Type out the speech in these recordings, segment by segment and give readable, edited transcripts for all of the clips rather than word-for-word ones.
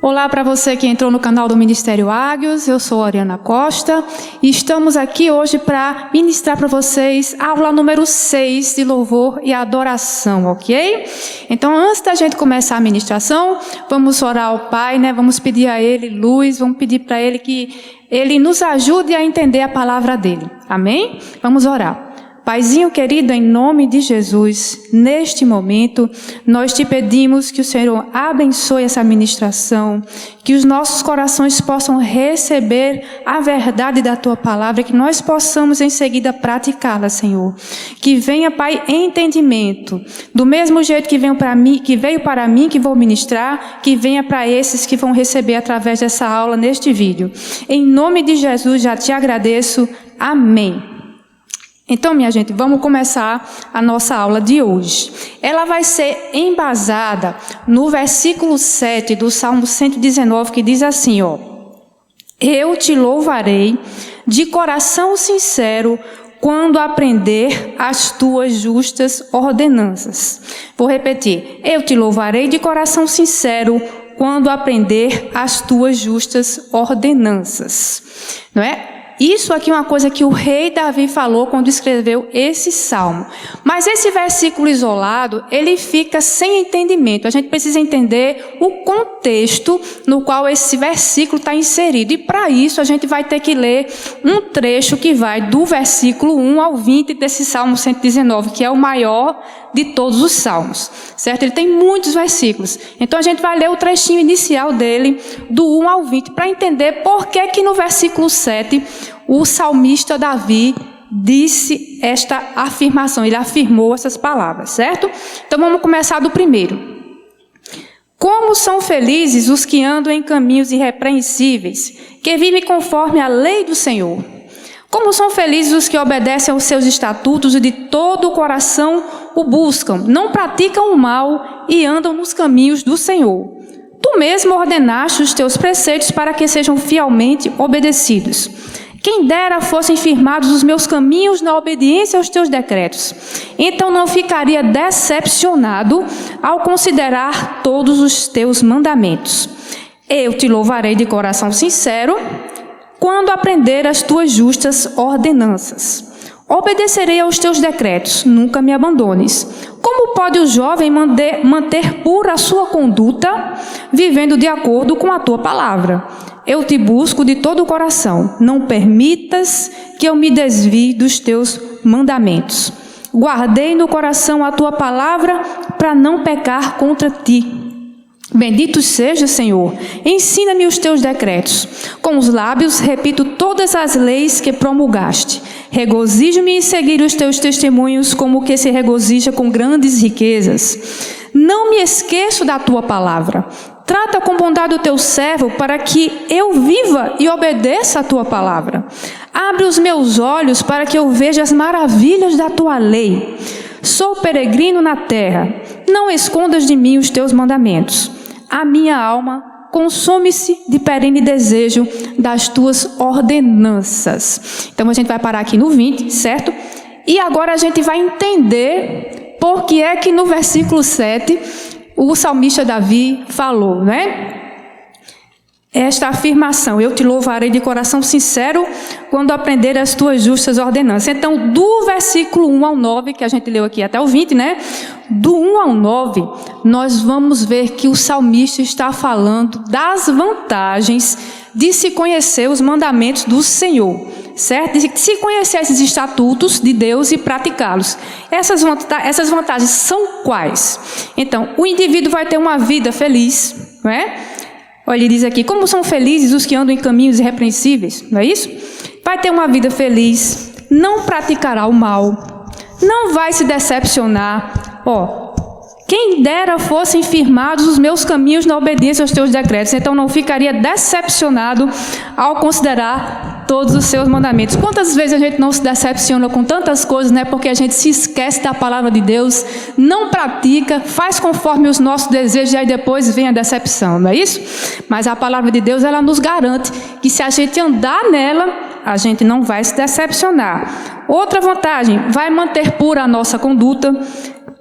Olá para você que entrou no canal do Ministério Águios, eu sou Oriana Costa e estamos aqui hoje para ministrar para vocês a aula número 6 de louvor e adoração, ok? Então, antes da gente começar a ministração, vamos orar ao Pai, né? Vamos pedir a Ele luz, vamos pedir para Ele que Ele nos ajude a entender a palavra dEle, amém? Vamos orar. Paizinho querido, em nome de Jesus, neste momento, nós te pedimos que o Senhor abençoe essa ministração, que os nossos corações possam receber a verdade da Tua palavra, que nós possamos em seguida praticá-la, Senhor. Que venha, Pai, entendimento, do mesmo jeito que veio para mim, que vou ministrar, que venha para esses que vão receber através dessa aula neste vídeo. Em nome de Jesus, já te agradeço. Amém. Então, minha gente, vamos começar a nossa aula de hoje. Ela vai ser embasada no versículo 7 do Salmo 119, que diz assim, ó: Eu te louvarei de coração sincero quando aprender as tuas justas ordenanças. Vou repetir. Eu te louvarei de coração sincero quando aprender as tuas justas ordenanças. Não é? Isso aqui é uma coisa que o rei Davi falou quando escreveu esse salmo. Mas esse versículo isolado, ele fica sem entendimento. A gente precisa entender o contexto no qual esse versículo está inserido. E para isso a gente vai ter que ler um trecho que vai do versículo 1 ao 20 desse Salmo 119, que é o maior de todos os salmos, certo? Ele tem muitos versículos. Então a gente vai ler o trechinho inicial dele, do 1 ao 20, para entender por que no versículo 7 o salmista Davi disse esta afirmação, ele afirmou essas palavras, certo? Então vamos começar do primeiro. Como são felizes os que andam em caminhos irrepreensíveis, que vivem conforme a lei do Senhor. Como são felizes os que obedecem aos seus estatutos e de todo o coração o buscam, não praticam o mal e andam nos caminhos do Senhor. Tu mesmo ordenaste os teus preceitos para que sejam fielmente obedecidos. Quem dera fossem firmados os meus caminhos na obediência aos teus decretos. Então não ficaria decepcionado ao considerar todos os teus mandamentos. Eu te louvarei de coração sincero quando aprender as tuas justas ordenanças. Obedecerei aos teus decretos, nunca me abandones. Como pode o jovem manter pura a sua conduta, vivendo de acordo com a tua palavra? Eu te busco de todo o coração. Não permitas que eu me desvie dos teus mandamentos. Guardei no coração a tua palavra para não pecar contra ti. Bendito seja, Senhor, ensina-me os teus decretos. Com os lábios repito todas as leis que promulgaste. Regozijo-me em seguir os teus testemunhos como que se regozija com grandes riquezas. Não me esqueço da tua palavra. Trata com bondade o teu servo para que eu viva e obedeça a tua palavra. Abre os meus olhos para que eu veja as maravilhas da tua lei. Sou peregrino na terra. Não escondas de mim os teus mandamentos. A minha alma consome-se de perene desejo das tuas ordenanças. Então a gente vai parar aqui no 20, certo? E agora a gente vai entender por que é que no versículo 7 o salmista Davi falou, né? Esta afirmação: eu te louvarei de coração sincero quando aprender as tuas justas ordenanças. Então, do versículo 1 ao 9, que a gente leu aqui até o 20, né? Do 1 ao 9, nós vamos ver que o salmista está falando das vantagens de se conhecer os mandamentos do Senhor, certo? De se conhecer esses estatutos de Deus e praticá-los. Essas vantagens são quais? Então, o indivíduo vai ter uma vida feliz, não é? Olha, ele diz aqui: como são felizes os que andam em caminhos irrepreensíveis, não é isso? Vai ter uma vida feliz, não praticará o mal, não vai se decepcionar. Quem dera fossem firmados os meus caminhos na obediência aos teus decretos, então não ficaria decepcionado ao considerar todos os seus mandamentos. Quantas vezes a gente não se decepciona com tantas coisas, né? Porque a gente se esquece da palavra de Deus, não pratica, faz conforme os nossos desejos e aí depois vem a decepção, não é isso? Mas a palavra de Deus, ela nos garante que se a gente andar nela, a gente não vai se decepcionar. Outra vantagem, vai manter pura a nossa conduta.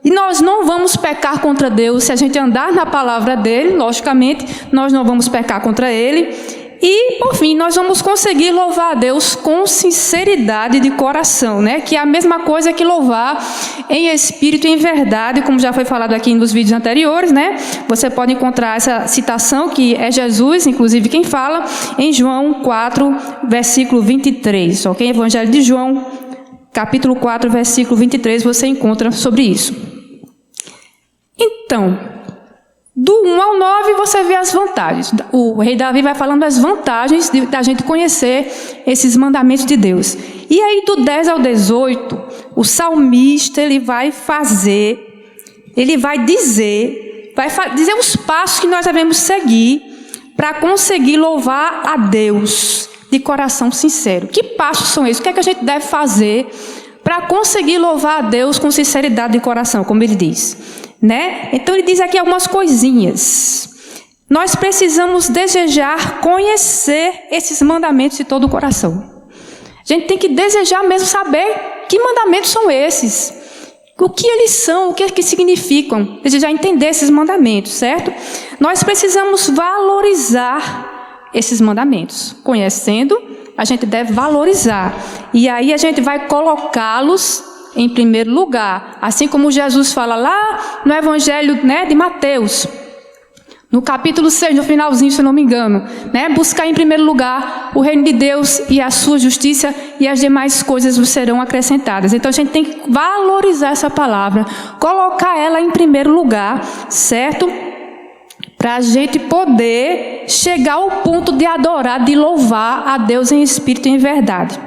E nós não vamos pecar contra Deus se a gente andar na palavra dele, logicamente, nós não vamos pecar contra ele. E, por fim, nós vamos conseguir louvar a Deus com sinceridade de coração, né? Que é a mesma coisa que louvar em espírito e em verdade, como já foi falado aqui nos vídeos anteriores, né? Você pode encontrar essa citação, que é Jesus, inclusive, quem fala, em João 4, versículo 23, ok? Evangelho de João, capítulo 4, versículo 23, você encontra sobre isso. Então, do 1 ao 9 você vê as vantagens. O rei Davi vai falando das vantagens da gente conhecer esses mandamentos de Deus. E aí do 10 ao 18, o salmista ele vai dizer os passos que nós devemos seguir para conseguir louvar a Deus de coração sincero. Que passos são esses? O que é que a gente deve fazer para conseguir louvar a Deus com sinceridade de coração, como ele diz? Né? Então ele diz aqui algumas coisinhas. Nós precisamos desejar conhecer esses mandamentos de todo o coração. A gente tem que desejar mesmo saber que mandamentos são esses, o que eles são, o que é que significam, desejar entender esses mandamentos, certo? Nós precisamos valorizar esses mandamentos. Conhecendo, a gente deve valorizar. E aí a gente vai colocá-los em primeiro lugar, assim como Jesus fala lá no Evangelho, né, de Mateus, no capítulo 6, no finalzinho, se eu não me engano, né, buscar em primeiro lugar o reino de Deus e a sua justiça, e as demais coisas vos serão acrescentadas. Então a gente tem que valorizar essa palavra, colocar ela em primeiro lugar, certo? Para a gente poder chegar ao ponto de adorar, de louvar a Deus em espírito e em verdade.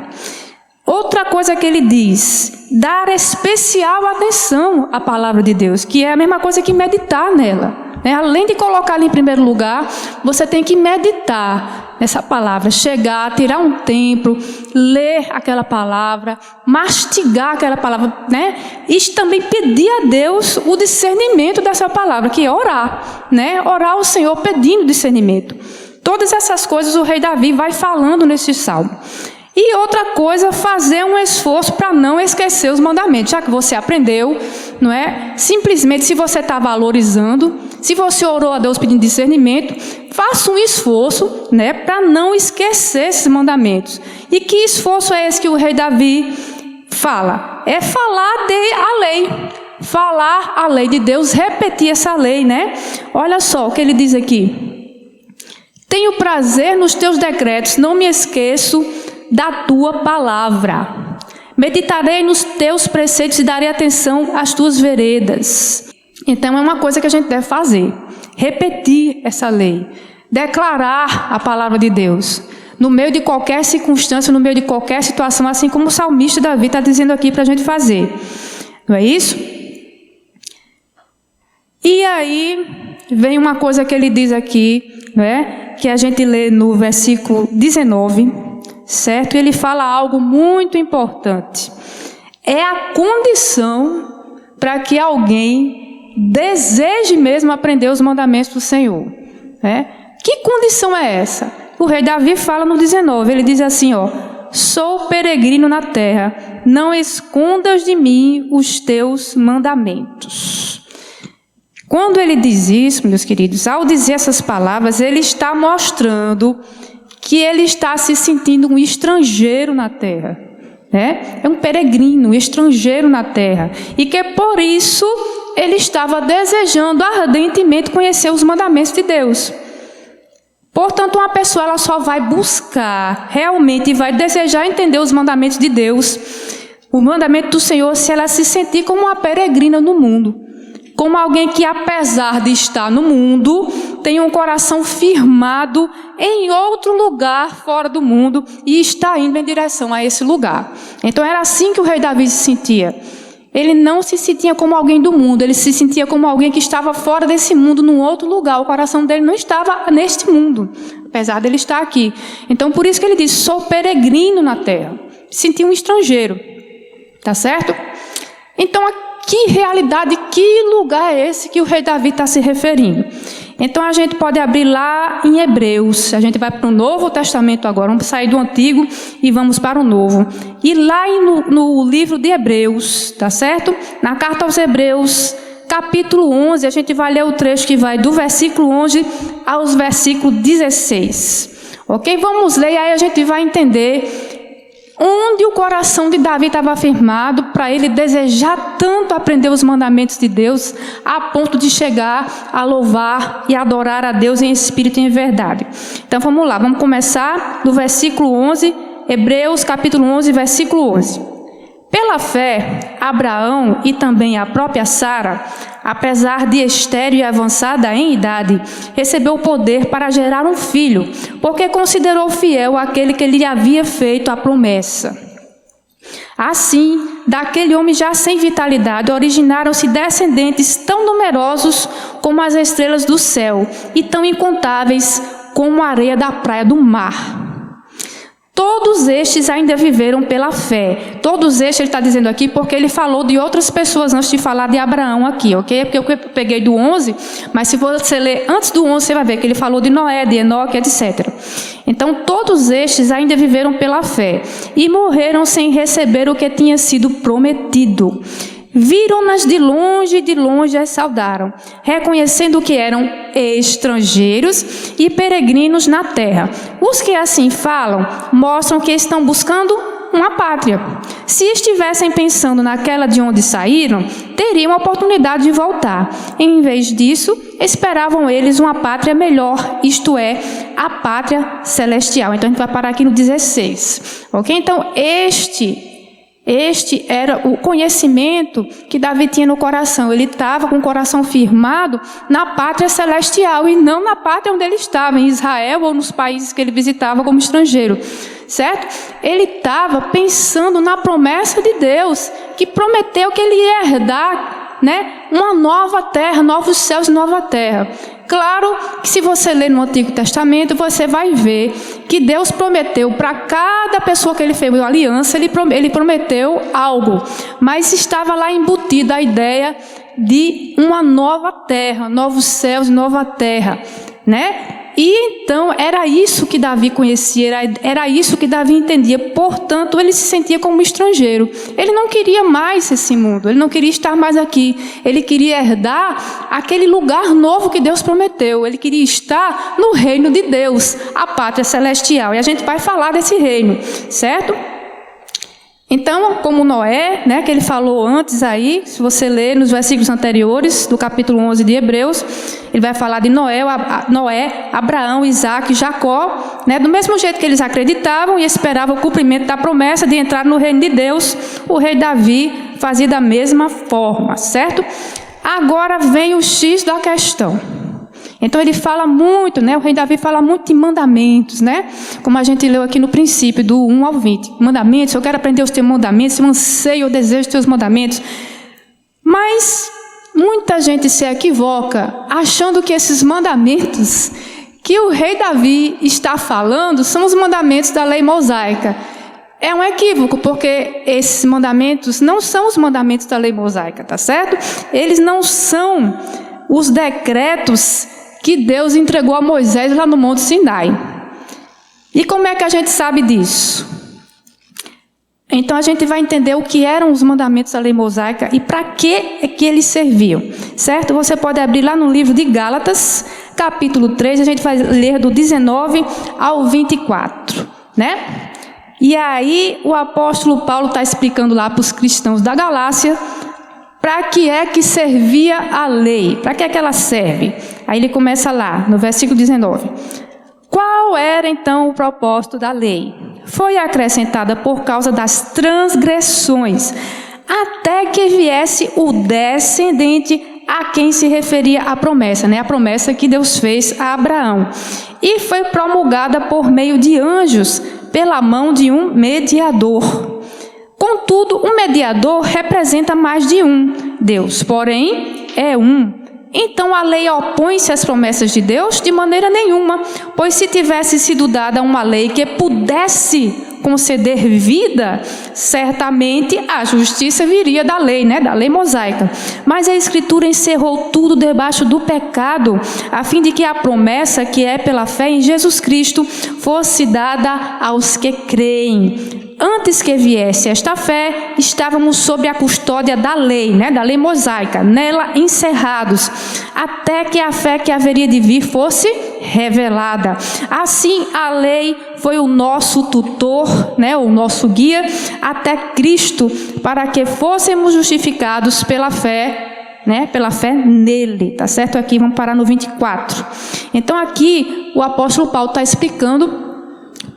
Outra coisa que ele diz, dar especial atenção à palavra de Deus, que é a mesma coisa que meditar nela. Né? Além de colocá-la em primeiro lugar, você tem que meditar nessa palavra, chegar, tirar um tempo, ler aquela palavra, mastigar aquela palavra, né? E também pedir a Deus o discernimento dessa palavra, que é orar, né? Orar ao Senhor pedindo discernimento. Todas essas coisas o rei Davi vai falando nesse salmo. E outra coisa, fazer um esforço para não esquecer os mandamentos. Já que você aprendeu, não é? Simplesmente, se você está valorizando, se você orou a Deus pedindo discernimento, faça um esforço, né, para não esquecer esses mandamentos. E que esforço é esse que o rei Davi fala? É falar a lei. Falar a lei de Deus, repetir essa lei, né? Olha só o que ele diz aqui. Tenho prazer nos teus decretos, não me esqueço da tua palavra. Meditarei nos teus preceitos e darei atenção às tuas veredas. Então é uma coisa que a gente deve fazer. Repetir essa lei. Declarar a palavra de Deus. No meio de qualquer circunstância, no meio de qualquer situação, assim como o salmista Davi está dizendo aqui para a gente fazer. Não é isso? E aí vem uma coisa que ele diz aqui, né, que a gente lê no versículo 19, certo? Ele fala algo muito importante. É a condição para que alguém deseje mesmo aprender os mandamentos do Senhor. Né? Que condição é essa? O rei Davi fala no 19, ele diz assim, ó: sou peregrino na terra, não escondas de mim os teus mandamentos. Quando ele diz isso, meus queridos, ao dizer essas palavras, ele está mostrando que ele está se sentindo um estrangeiro na terra, né? É um peregrino, um estrangeiro na terra, e que por isso ele estava desejando ardentemente conhecer os mandamentos de Deus. Portanto, uma pessoa ela só vai buscar realmente e vai desejar entender os mandamentos de Deus, o mandamento do Senhor, se ela se sentir como uma peregrina no mundo, como alguém que, apesar de estar no mundo, tem um coração firmado em outro lugar fora do mundo e está indo em direção a esse lugar. Então era assim que o rei Davi se sentia. Ele não se sentia como alguém do mundo, ele se sentia como alguém que estava fora desse mundo, num outro lugar. O coração dele não estava neste mundo, apesar dele estar aqui. Então por isso que ele diz, sou peregrino na terra. Sentia um estrangeiro, tá certo? Então que realidade, que lugar é esse que o rei Davi está se referindo? Então a gente pode abrir lá em Hebreus. A gente vai para o Novo Testamento agora. Vamos sair do Antigo e vamos para o Novo. E lá no livro de Hebreus, tá certo? Na carta aos Hebreus, capítulo 11, a gente vai ler o trecho que vai do versículo 11 aos versículo 16. Ok? Vamos ler e aí a gente vai entender onde o coração de Davi estava firmado para ele desejar tanto aprender os mandamentos de Deus, a ponto de chegar a louvar e adorar a Deus em espírito e em verdade. Então vamos lá, vamos começar do versículo 11, Hebreus capítulo 11, versículo 11. Pela fé, Abraão e também a própria Sara, apesar de estéril e avançada em idade, recebeu o poder para gerar um filho, porque considerou fiel aquele que lhe havia feito a promessa. Assim, daquele homem já sem vitalidade, originaram-se descendentes tão numerosos como as estrelas do céu e tão incontáveis como a areia da praia do mar. Todos estes ainda viveram pela fé. Todos estes ele está dizendo aqui porque ele falou de outras pessoas antes de falar de Abraão aqui, ok? Porque eu peguei do 11, mas se você ler antes do 11, você vai ver que ele falou de Noé, de Enoque, etc. Então, todos estes ainda viveram pela fé e morreram sem receber o que tinha sido prometido. Viram-nas de longe as saudaram, reconhecendo que eram estrangeiros e peregrinos na terra. Os que assim falam mostram que estão buscando uma pátria. Se estivessem pensando naquela de onde saíram, teriam a oportunidade de voltar. Em vez disso, esperavam eles uma pátria melhor, isto é, a pátria celestial. Então a gente vai parar aqui no 16. Ok? Então Este era o conhecimento que Davi tinha no coração. Ele estava com o coração firmado na pátria celestial e não na pátria onde ele estava, em Israel ou nos países que ele visitava como estrangeiro. Certo? Ele estava pensando na promessa de Deus, que prometeu que ele ia herdar, né, uma nova terra, novos céus e nova terra. Claro que se você ler no Antigo Testamento, você vai ver que Deus prometeu para cada pessoa que ele fez uma aliança, ele prometeu algo, mas estava lá embutida a ideia de uma nova terra, novos céus e nova terra, né? E então era isso que Davi conhecia, era isso que Davi entendia, portanto ele se sentia como um estrangeiro. Ele não queria mais esse mundo, ele não queria estar mais aqui, ele queria herdar aquele lugar novo que Deus prometeu, ele queria estar no reino de Deus, a pátria celestial, e a gente vai falar desse reino, certo? Então, como Noé, né, que ele falou antes aí, se você ler nos versículos anteriores, do capítulo 11 de Hebreus, ele vai falar de Noé, Abraão, Isaac, Jacó, né, do mesmo jeito que eles acreditavam e esperavam o cumprimento da promessa de entrar no reino de Deus, o rei Davi fazia da mesma forma, certo? Agora vem o X da questão. Então ele fala muito, né? O rei Davi fala muito de mandamentos, né? Como a gente leu aqui no princípio, do 1 ao 20. Mandamentos, eu quero aprender os teus mandamentos, eu anseio, eu desejo os teus mandamentos. Mas muita gente se equivoca achando que esses mandamentos que o rei Davi está falando são os mandamentos da lei mosaica. É um equívoco, porque esses mandamentos não são os mandamentos da lei mosaica, tá certo? Eles não são os decretos que Deus entregou a Moisés lá no Monte Sinai. E como é que a gente sabe disso? Então a gente vai entender o que eram os mandamentos da lei mosaica e para que é que eles serviam, certo? Você pode abrir lá no livro de Gálatas, capítulo 3, a gente vai ler do 19 ao 24, né? E aí o apóstolo Paulo está explicando lá para os cristãos da Galácia para que é que servia a lei, para que é que ela serve. Aí ele começa lá, no versículo 19. Qual era então o propósito da lei? Foi acrescentada por causa das transgressões, até que viesse o descendente a quem se referia a promessa, né? A promessa que Deus fez a Abraão. E foi promulgada por meio de anjos, pela mão de um mediador. Contudo, um mediador representa mais de um. Deus, porém, é um. Então a lei opõe-se às promessas de Deus? De maneira nenhuma, pois se tivesse sido dada uma lei que pudesse conceder vida, certamente a justiça viria da lei, né? Da lei mosaica. Mas a Escritura encerrou tudo debaixo do pecado, a fim de que a promessa, que é pela fé em Jesus Cristo, fosse dada aos que creem. Antes que viesse esta fé, estávamos sob a custódia da lei, né? Da lei mosaica, nela encerrados, até que a fé que haveria de vir fosse revelada. Assim, a lei foi o nosso tutor, né? O nosso guia, até Cristo, para que fôssemos justificados pela fé, né? Pela fé nele, tá certo? Aqui vamos parar no 24. Então aqui o apóstolo Paulo está explicando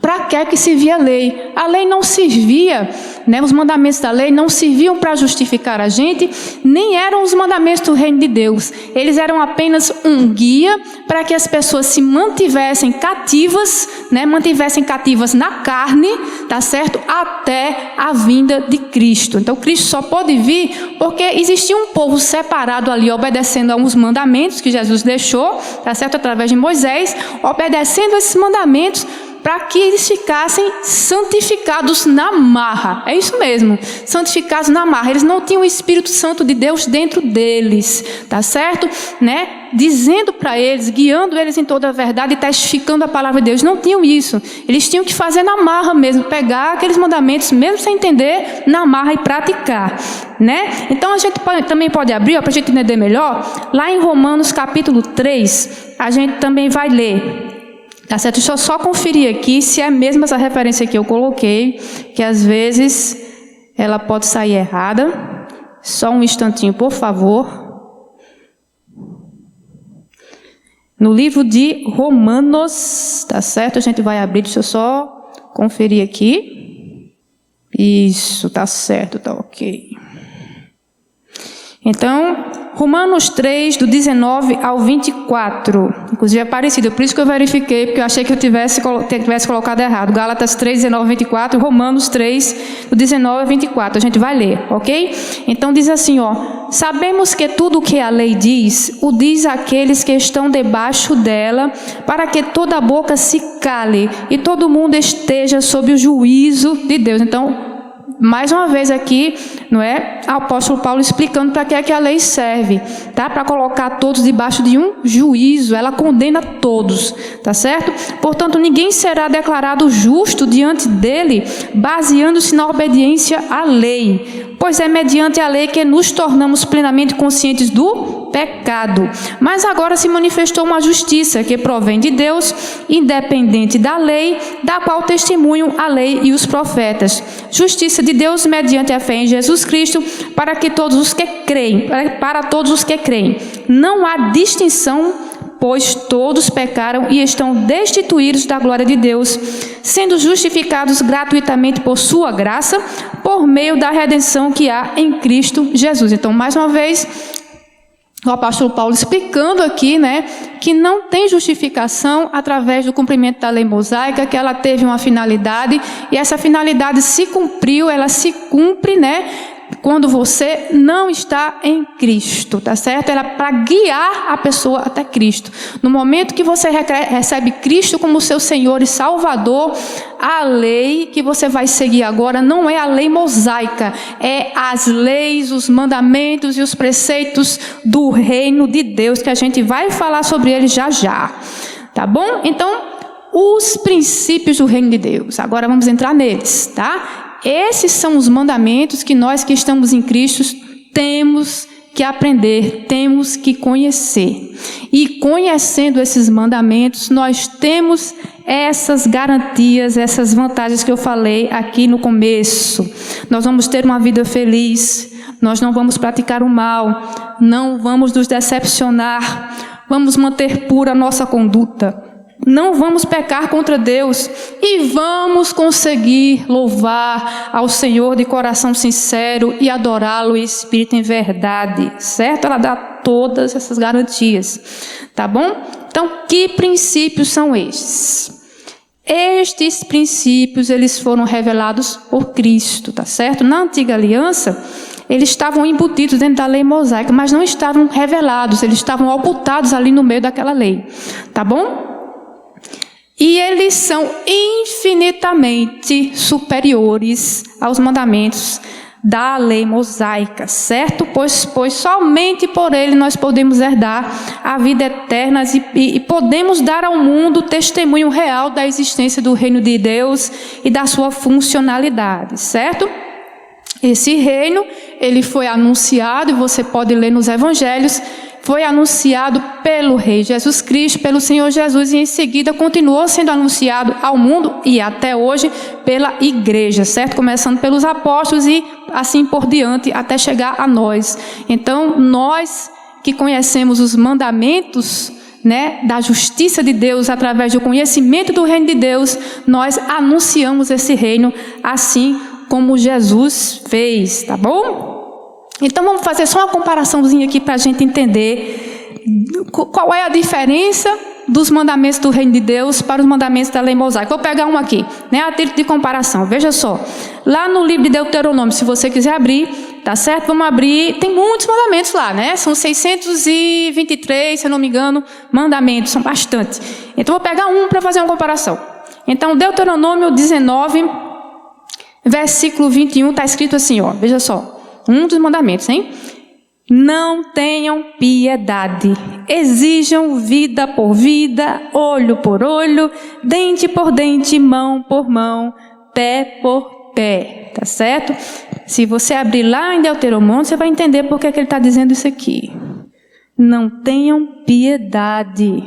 para que servia a lei. A lei não servia, né? Os mandamentos da lei não serviam para justificar a gente, nem eram os mandamentos do reino de Deus. Eles eram apenas um guia para que as pessoas se mantivessem cativas, né? Mantivessem cativas na carne, tá certo? Até a vinda de Cristo. Então Cristo só pode vir porque existia um povo separado ali, obedecendo a uns mandamentos que Jesus deixou, tá certo? Através de Moisés, obedecendo esses mandamentos, para que eles ficassem santificados na marra. É isso mesmo, santificados na marra. Eles não tinham o Espírito Santo de Deus dentro deles, tá certo? Né? Dizendo para eles, guiando eles em toda a verdade e testificando a palavra de Deus. Não tinham isso. Eles tinham que fazer na marra mesmo, pegar aqueles mandamentos, mesmo sem entender, na marra e praticar, né? Então a gente também pode abrir, para a gente entender melhor, lá em Romanos capítulo 3, a gente também vai ler. Tá certo? Deixa eu só conferir aqui se é mesmo essa referência que eu coloquei, que às vezes ela pode sair errada. Só um instantinho, por favor. No livro de Romanos, tá certo? A gente vai abrir, deixa eu só conferir aqui. Isso, tá certo, tá ok. Então, Romanos 3, do 19 ao 24. Inclusive é parecido, por isso que eu verifiquei, porque eu achei que eu tivesse colocado errado. Gálatas 3, 19 ao 24, Romanos 3, do 19 ao 24. A gente vai ler, ok? Então diz assim, ó: sabemos que tudo o que a lei diz, o diz àqueles que estão debaixo dela, para que toda boca se cale e todo mundo esteja sob o juízo de Deus. Então, mais uma vez aqui, não é? O apóstolo Paulo explicando para que é que a lei serve, tá? Para colocar todos debaixo de um juízo. Ela condena todos, tá certo? Portanto, ninguém será declarado justo diante dele, baseando-se na obediência à lei. Pois é mediante a lei que nos tornamos plenamente conscientes do pecado. Mas agora se manifestou uma justiça que provém de Deus, independente da lei, da qual testemunham a lei e os profetas. Justiça de Deus mediante a fé em Jesus Cristo, para todos os que creem. Não há distinção, pois todos pecaram e estão destituídos da glória de Deus, sendo justificados gratuitamente por sua graça, por meio da redenção que há em Cristo Jesus. Então, mais uma vez, o apóstolo Paulo explicando aqui, né, que não tem justificação através do cumprimento da lei mosaica, que ela teve uma finalidade, e essa finalidade se cumpriu, ela se cumpre, né, quando você não está em Cristo, tá certo? Ela é para guiar a pessoa até Cristo. No momento que você recebe Cristo como seu Senhor e Salvador, a lei que você vai seguir agora não é a lei mosaica, é as leis, os mandamentos e os preceitos do reino de Deus, que a gente vai falar sobre eles já já, tá bom? Então, os princípios do reino de Deus, agora vamos entrar neles, tá? Esses são os mandamentos que nós que estamos em Cristo temos que aprender, temos que conhecer. E conhecendo esses mandamentos, nós temos essas garantias, essas vantagens que eu falei aqui no começo. Nós vamos ter uma vida feliz, nós não vamos praticar o mal, não vamos nos decepcionar, vamos manter pura a nossa conduta. Não vamos pecar contra Deus e vamos conseguir louvar ao Senhor de coração sincero e adorá-lo em espírito e em verdade, certo? Ela dá todas essas garantias, tá bom? Então, que princípios são estes? Estes princípios, eles foram revelados por Cristo, tá certo? Na antiga aliança, eles estavam embutidos dentro da lei mosaica, mas não estavam revelados, eles estavam ocultados ali no meio daquela lei, tá bom? E eles são infinitamente superiores aos mandamentos da lei mosaica, certo? Pois somente por ele nós podemos herdar a vida eterna e podemos dar ao mundo testemunho real da existência do reino de Deus e da sua funcionalidade, certo? Esse reino, ele foi anunciado, e você pode ler nos evangelhos, foi anunciado pelo Rei Jesus Cristo, pelo Senhor Jesus, e em seguida continuou sendo anunciado ao mundo e até hoje pela igreja, certo? Começando pelos apóstolos e assim por diante até chegar a nós. Então, nós que conhecemos os mandamentos, né, da justiça de Deus através do conhecimento do reino de Deus, nós anunciamos esse reino assim como Jesus fez, tá bom? Então vamos fazer só uma comparaçãozinha aqui para a gente entender qual é a diferença dos mandamentos do reino de Deus para os mandamentos da lei mosaica. Vou pegar um aqui, né, a título de comparação. Veja só, lá no livro de Deuteronômio, se você quiser abrir, tá certo? Vamos abrir, tem muitos mandamentos lá, né? São 623, se eu não me engano, mandamentos, são bastante. Então vou pegar um para fazer uma comparação. Então Deuteronômio 19, versículo 21, está escrito assim, ó, veja só. Um dos mandamentos, hein? Não tenham piedade, exijam vida por vida, olho por olho, dente por dente, mão por mão, pé por pé, tá certo? Se você abrir lá em Deuteronômio, você vai entender por que ele está dizendo isso aqui. Não tenham piedade,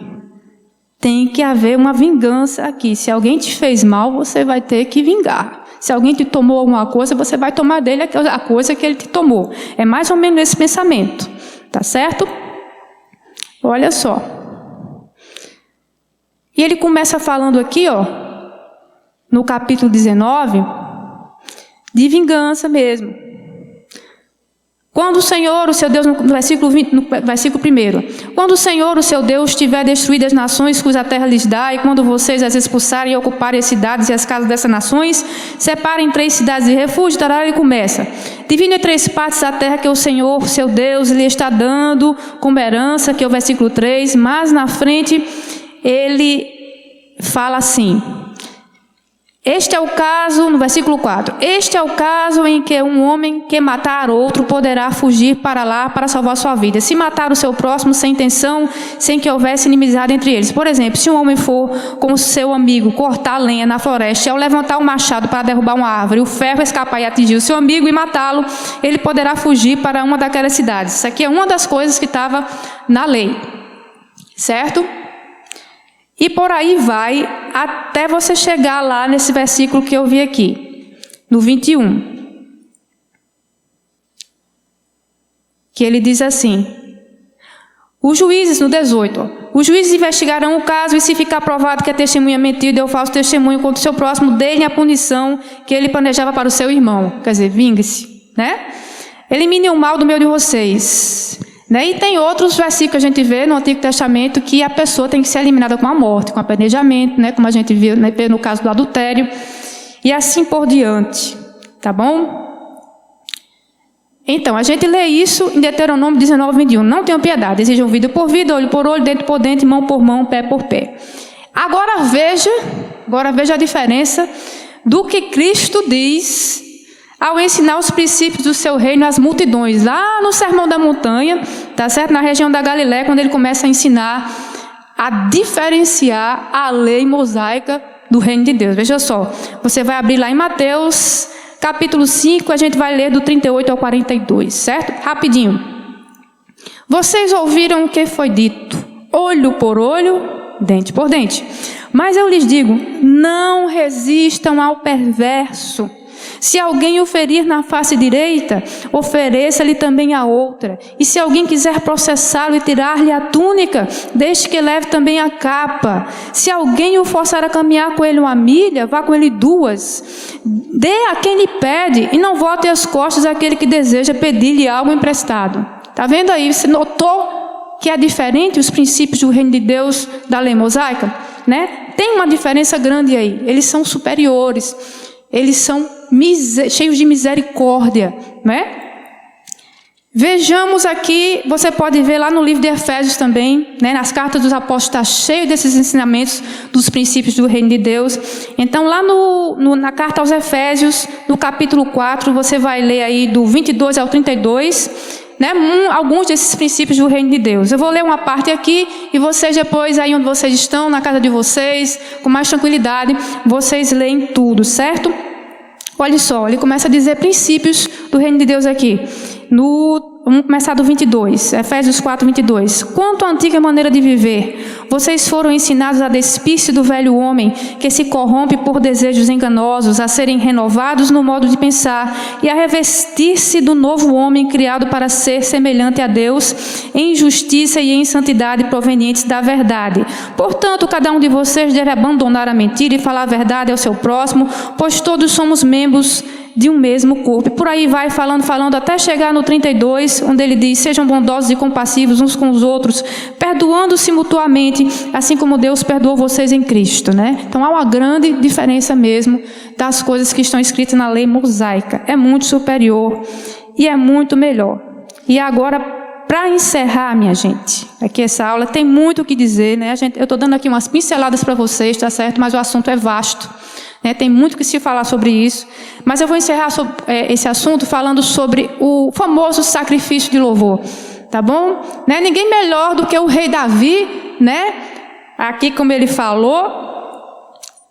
tem que haver uma vingança aqui. Se alguém te fez mal, você vai ter que vingar. Se alguém te tomou alguma coisa, você vai tomar dele a coisa que ele te tomou. É mais ou menos esse pensamento. Tá certo? Olha só. E ele começa falando aqui, ó, no capítulo 19, de vingança mesmo. Quando o Senhor, o seu Deus, no versículo 20, no versículo 1, quando o Senhor, o seu Deus, tiver destruído as nações cuja terra lhes dá, e quando vocês as expulsarem e ocuparem as cidades e as casas dessas nações, separem 3 cidades de refúgio, tarará, ele começa. Divide em 3 partes a terra que o Senhor, o seu Deus, lhe está dando como herança, que é o versículo 3, mas na frente ele fala assim. Este é o caso, no versículo 4, este é o caso em que um homem que matar outro poderá fugir para lá para salvar sua vida. Se matar o seu próximo sem intenção, sem que houvesse inimizade entre eles. Por exemplo, se um homem for com o seu amigo cortar lenha na floresta, e ao levantar um machado para derrubar uma árvore, o ferro escapar e atingir o seu amigo e matá-lo, ele poderá fugir para uma daquelas cidades. Isso aqui é uma das coisas que estava na lei, certo? E por aí vai, até você chegar lá nesse versículo que eu vi aqui, no 21. Que ele diz assim, os juízes, no 18, os juízes investigarão o caso e se ficar provado que a testemunha mentiu e deu falso testemunho contra o seu próximo, dê-lhe a punição que ele planejava para o seu irmão. Quer dizer, vingue-se, né? Elimine o mal do meio de vocês. Né? E tem outros versículos que a gente vê no Antigo Testamento que a pessoa tem que ser eliminada com a morte, com apedrejamento, né? Como a gente viu, né? No caso do adultério, e assim por diante, tá bom? Então, a gente lê isso em Deuteronômio 19, 21. Não tenham piedade, exijam vida por vida, olho por olho, dente por dente, mão por mão, pé por pé. Agora veja a diferença do que Cristo diz ao ensinar os princípios do seu reino às multidões, lá no Sermão da Montanha, tá certo? Na região da Galiléia, quando ele começa a ensinar a diferenciar a lei mosaica do reino de Deus. Veja só, você vai abrir lá em Mateus, capítulo 5, a gente vai ler do 38 ao 42, certo? Rapidinho. Vocês ouviram o que foi dito, olho por olho, dente por dente. Mas eu lhes digo, não resistam ao perverso. Se alguém o ferir na face direita, ofereça-lhe também a outra. E se alguém quiser processá-lo e tirar-lhe a túnica, deixe que leve também a capa. Se alguém o forçar a caminhar com ele 1 milha, vá com ele 2. Dê a quem lhe pede e não volte as costas àquele que deseja pedir-lhe algo emprestado. Está vendo aí? Você notou que é diferente os princípios do reino de Deus da lei mosaica? Né? Tem uma diferença grande aí. Eles são superiores. Eles são cheios de misericórdia, né? Vejamos aqui, você pode ver lá no livro de Efésios também, né, nas cartas dos apóstolos está cheio desses ensinamentos dos princípios do reino de Deus. Então lá na carta aos Efésios, no capítulo 4, você vai ler aí do 22 ao 32, né, alguns desses princípios do reino de Deus. Eu vou ler uma parte aqui e vocês depois, aí onde vocês estão, na casa de vocês, com mais tranquilidade, vocês leem tudo, certo? Olha só, ele começa a dizer princípios do reino de Deus aqui. Vamos começar do 22, Efésios 4, 22. Quanto à antiga maneira de viver, vocês foram ensinados a despir-se do velho homem, que se corrompe por desejos enganosos, a serem renovados no modo de pensar, e a revestir-se do novo homem, criado para ser semelhante a Deus, em justiça e em santidade provenientes da verdade. Portanto, cada um de vocês deve abandonar a mentira e falar a verdade ao seu próximo, pois todos somos membros de um mesmo corpo. Por aí vai falando, até chegar no 32, onde ele diz: sejam bondosos e compassivos uns com os outros, perdoando-se mutuamente, assim como Deus perdoou vocês em Cristo, né? Então há uma grande diferença mesmo das coisas que estão escritas na lei mosaica. É muito superior e é muito melhor. E agora, para encerrar, minha gente, aqui essa aula tem muito o que dizer, né? Eu estou dando aqui umas pinceladas para vocês, tá certo? Mas o assunto é vasto. Tem muito que se falar sobre isso, mas eu vou encerrar esse assunto falando sobre o famoso sacrifício de louvor, tá bom? Ninguém melhor do que o rei Davi, né? Aqui como ele falou,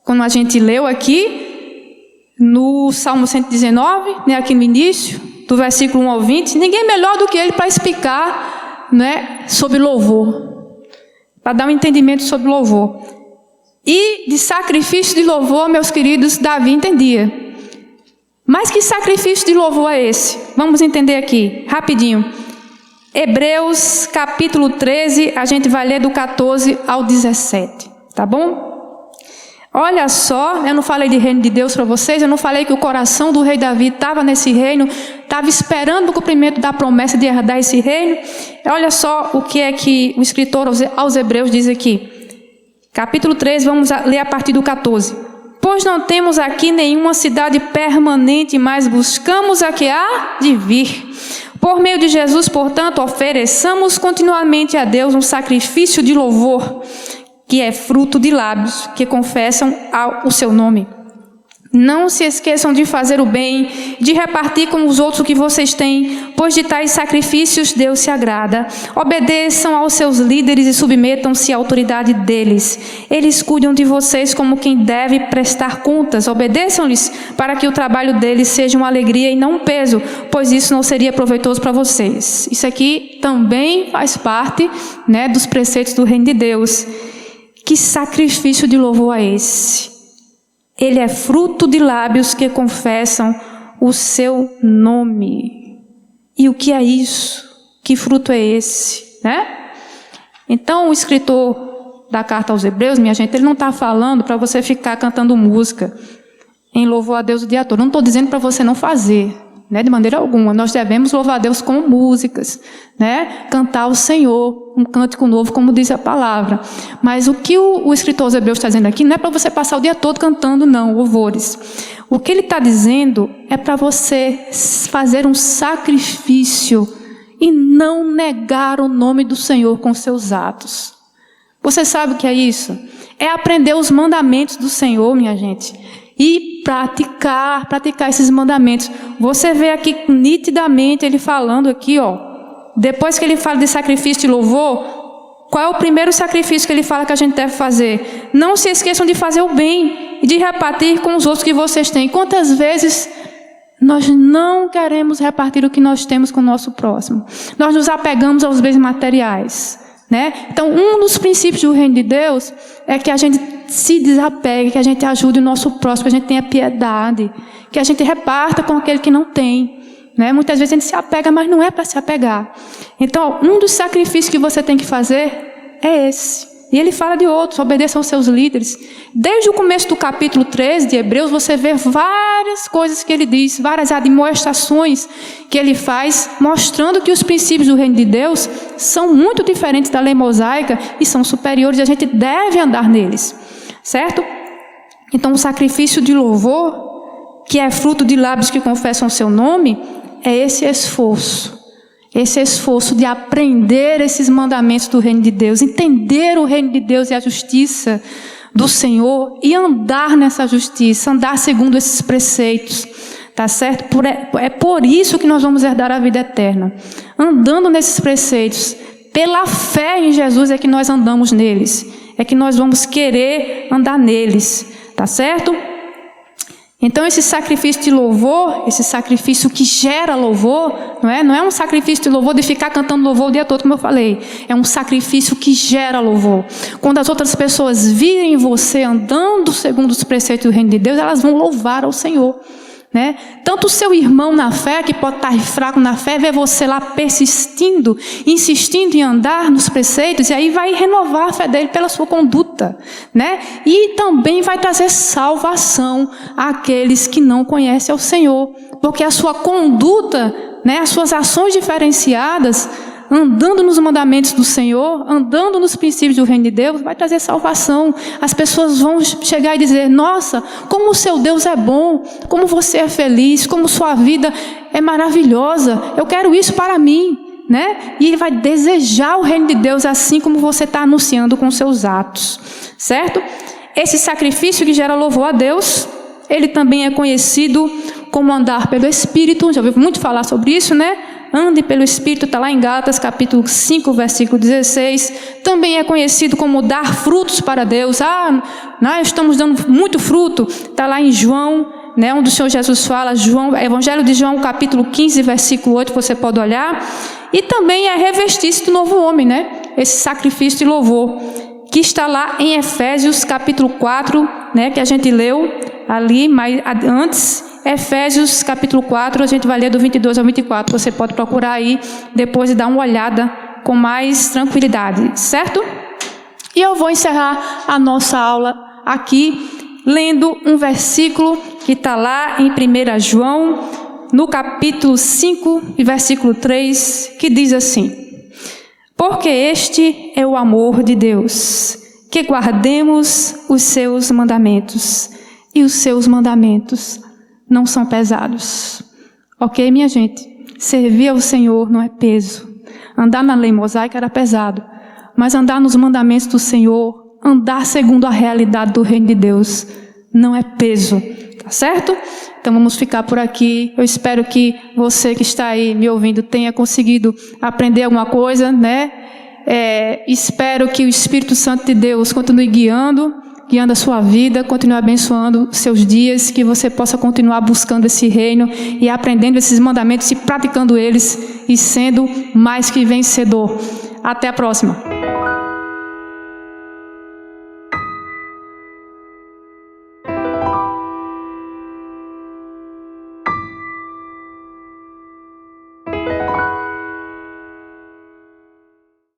quando a gente leu aqui, no Salmo 119, né, aqui no início, do versículo 1 ao 20, ninguém melhor do que ele para explicar, né, sobre louvor, para dar um entendimento sobre louvor. E de sacrifício de louvor, meus queridos, Davi entendia. Mas que sacrifício de louvor é esse? Vamos entender aqui, rapidinho. Hebreus capítulo 13, a gente vai ler do 14 ao 17, tá bom? Olha só, eu não falei de reino de Deus para vocês, eu não falei que o coração do rei Davi estava nesse reino, estava esperando o cumprimento da promessa de herdar esse reino. Olha só o que é que o escritor aos Hebreus diz aqui. Capítulo 13, vamos ler a partir do 14. Pois não temos aqui nenhuma cidade permanente, mas buscamos a que há de vir. Por meio de Jesus, portanto, ofereçamos continuamente a Deus um sacrifício de louvor, que é fruto de lábios que confessam o seu nome. Não se esqueçam de fazer o bem, de repartir com os outros o que vocês têm, pois de tais sacrifícios Deus se agrada. Obedeçam aos seus líderes e submetam-se à autoridade deles. Eles cuidam de vocês como quem deve prestar contas. Obedeçam-lhes para que o trabalho deles seja uma alegria e não um peso, pois isso não seria proveitoso para vocês. Isso aqui também faz parte, né, dos preceitos do reino de Deus. Que sacrifício de louvor é esse? Ele é fruto de lábios que confessam o seu nome. E o que é isso? Que fruto é esse? Né? Então, o escritor da carta aos Hebreus, minha gente, ele não está falando para você ficar cantando música em louvor a Deus o dia todo. Não estou dizendo para você não fazer, né, de maneira alguma. Nós devemos louvar a Deus com músicas, né, cantar ao Senhor, um cântico novo, como diz a palavra. Mas o que o escritor aos Hebreus está dizendo aqui não é para você passar o dia todo cantando, não, louvores. O que ele está dizendo é para você fazer um sacrifício e não negar o nome do Senhor com seus atos. Você sabe o que é isso? É aprender os mandamentos do Senhor, minha gente, e praticar esses mandamentos. Você vê aqui nitidamente ele falando aqui, ó, depois que ele fala de sacrifício de louvor, qual é o primeiro sacrifício que ele fala que a gente deve fazer? Não se esqueçam de fazer o bem e de repartir com os outros que vocês têm. Quantas vezes nós não queremos repartir o que nós temos com o nosso próximo? Nós nos apegamos aos bens materiais, né? Então, um dos princípios do reino de Deus é que a gente se desapegue, que a gente ajude o nosso próximo, que a gente tenha piedade, que a gente reparta com aquele que não tem, né? Muitas vezes a gente se apega, mas não é para se apegar. Então, um dos sacrifícios que você tem que fazer é esse. E ele fala de outros: obedeçam aos seus líderes. Desde o começo do capítulo 13 de Hebreus, você vê várias coisas que ele diz, várias admoestações que ele faz, mostrando que os princípios do reino de Deus são muito diferentes da lei mosaica e são superiores, e a gente deve andar neles, certo? Então, o sacrifício de louvor, que é fruto de lábios que confessam o seu nome, é esse esforço. esse esforço de aprender esses mandamentos do reino de Deus, entender o reino de Deus e a justiça do Senhor e andar nessa justiça, andar segundo esses preceitos, tá certo? É por isso que nós vamos herdar a vida eterna. Andando nesses preceitos, pela fé em Jesus é que nós andamos neles, é que nós vamos querer andar neles, tá certo? Então esse sacrifício de louvor, esse sacrifício que gera louvor, não é um sacrifício de louvor de ficar cantando louvor o dia todo, como eu falei. É um sacrifício que gera louvor. Quando as outras pessoas virem você andando segundo os preceitos do reino de Deus, elas vão louvar ao Senhor. Né? Tanto o seu irmão na fé, que pode estar fraco na fé, vê você lá persistindo, insistindo em andar nos preceitos, e aí vai renovar a fé dele pela sua conduta, né? E também vai trazer salvação àqueles que não conhecem ao Senhor, porque a sua conduta, né, as suas ações diferenciadas, andando nos mandamentos do Senhor, andando nos princípios do reino de Deus, vai trazer salvação. As pessoas vão chegar e dizer: nossa, como o seu Deus é bom, como você é feliz, como sua vida é maravilhosa, eu quero isso para mim, né? E ele vai desejar o reino de Deus assim como você está anunciando com seus atos, certo? Esse sacrifício que gera louvor a Deus, ele também é conhecido como andar pelo Espírito. Já ouviu muito falar sobre isso, né? Ande pelo Espírito, está lá em Gálatas, capítulo 5, versículo 16. Também é conhecido como dar frutos para Deus. Nós estamos dando muito fruto. Está lá em João, né, onde o Senhor Jesus fala, Evangelho de João, capítulo 15, versículo 8, você pode olhar. E também é revestir-se do novo homem, né? Esse sacrifício de louvor, que está lá em Efésios, capítulo 4, né, que a gente leu ali, mas antes... Efésios capítulo 4, a gente vai ler do 22 ao 24, você pode procurar aí depois e dar uma olhada com mais tranquilidade, certo? E eu vou encerrar a nossa aula aqui, lendo um versículo que está lá em 1 João, no capítulo 5, e versículo 3, que diz assim: porque este é o amor de Deus, que guardemos os seus mandamentos, e os seus mandamentos não são pesados. Ok, minha gente? Servir ao Senhor não é peso. Andar na lei mosaica era pesado, mas andar nos mandamentos do Senhor, andar segundo a realidade do reino de Deus, não é peso, tá certo? Então vamos ficar por aqui. Eu espero que você que está aí me ouvindo tenha conseguido aprender alguma coisa, né? Espero que o Espírito Santo de Deus continue guiando a sua vida, continue abençoando os seus dias, que você possa continuar buscando esse reino e aprendendo esses mandamentos e praticando eles e sendo mais que vencedor. Até a próxima.